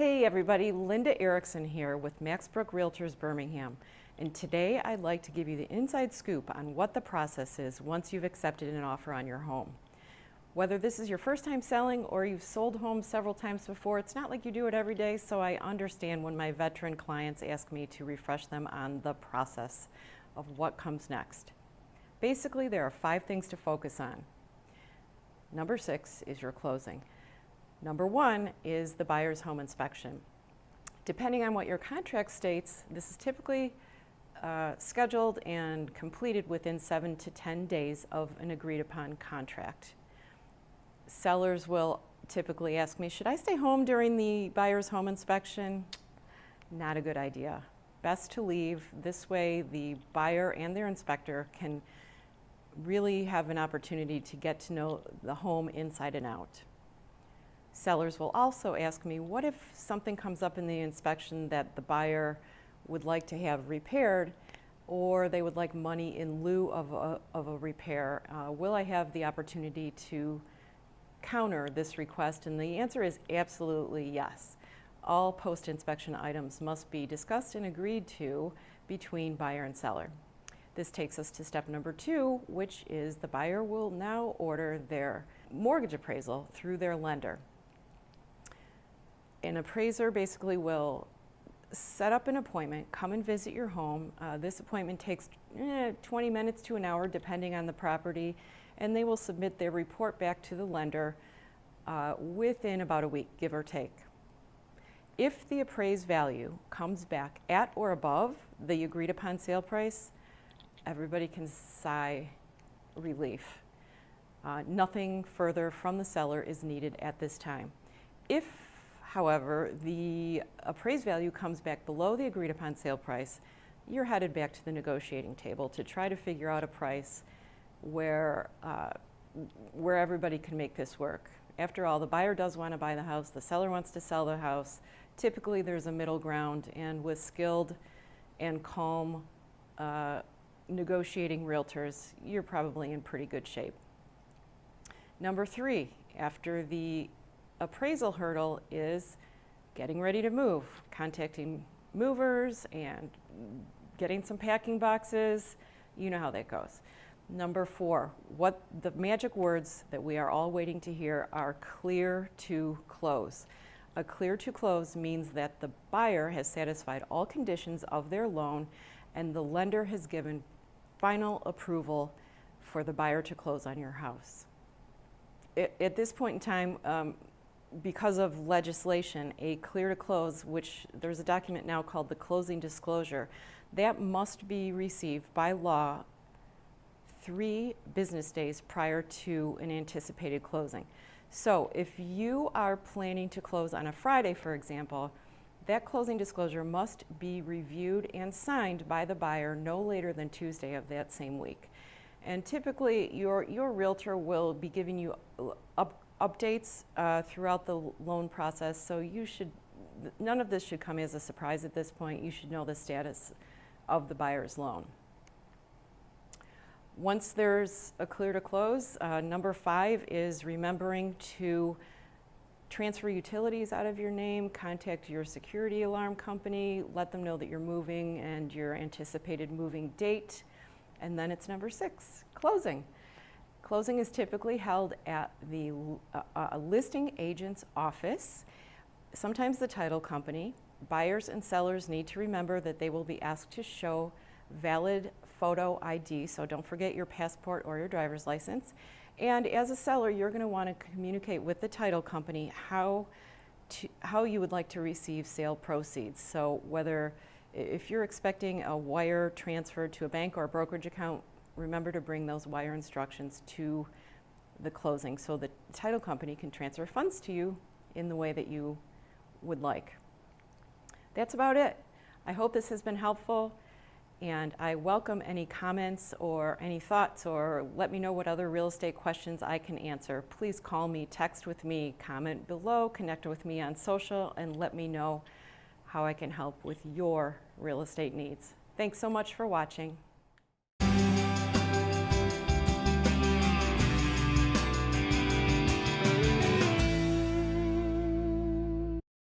Hey everybody, Linda Erickson here with Maxbrook Realtors Birmingham, and today I'd like to give you the inside scoop on what the process is once you've accepted an offer on your home. Whether this is your first time selling or you've sold homes several times before, it's not like you do it every day, so I understand when my veteran clients ask me to refresh them on the process of what comes next. Basically, there are 5 things to focus on. Number 6 is your closing. Number 1 is the buyer's home inspection. Depending on what your contract states, this is typically scheduled and completed within 7 to 10 days of an agreed upon contract. Sellers will typically ask me, should I stay home during the buyer's home inspection? Not a good idea. Best to leave. This way the buyer and their inspector can really have an opportunity to get to know the home inside and out. Sellers will also ask me, what if something comes up in the inspection that the buyer would like to have repaired, or they would like money in lieu of a repair? Will I have the opportunity to counter this request? And the answer is absolutely yes. All post-inspection items must be discussed and agreed to between buyer and seller. This takes us to step number 2, which is the buyer will now order their mortgage appraisal through their lender. An appraiser basically will set up an appointment, come and visit your home. This appointment takes 20 minutes to an hour depending on the property, and they will submit their report back to the lender within about a week, give or take. If the appraised value comes back at or above the agreed upon sale price, everybody can sigh relief. Nothing further from the seller is needed at this time. If however, the appraised value comes back below the agreed upon sale price, you're headed back to the negotiating table to try to figure out a price where everybody can make this work. After all, the buyer does want to buy the house, the seller wants to sell the house. Typically there's a middle ground, and with skilled and calm negotiating realtors, you're probably in pretty good shape. Number 3, after the appraisal hurdle is getting ready to move, contacting movers and getting some packing boxes. You know how that goes. Number 4, what the magic words that we are all waiting to hear are clear to close. A clear to close means that the buyer has satisfied all conditions of their loan and the lender has given final approval for the buyer to close on your house. At this point in time, because of legislation, a clear to close, which there's a document now called the closing disclosure, that must be received by law 3 business days prior to an anticipated closing. So if you are planning to close on a Friday, for example, that closing disclosure must be reviewed and signed by the buyer no later than Tuesday of that same week. And typically your realtor will be giving you updates throughout the loan process, so none of this should come as a surprise at this point. You should know the status of the buyer's loan. Once there's a clear to close, number 5 is remembering to transfer utilities out of your name, contact your security alarm company, let them know that you're moving and your anticipated moving date, and then it's number 6, closing. Closing is typically held at the listing agent's office, sometimes the title company. Buyers and sellers need to remember that they will be asked to show valid photo ID, so don't forget your passport or your driver's license. And as a seller, you're going to want to communicate with the title company how you would like to receive sale proceeds. So if you're expecting a wire transfer to a bank or a brokerage account, remember to bring those wire instructions to the closing so the title company can transfer funds to you in the way that you would like. That's about it. I hope this has been helpful, and I welcome any comments or any thoughts, or let me know what other real estate questions I can answer. Please call me, text with me, comment below, connect with me on social, and let me know how I can help with your real estate needs. Thanks so much for watching.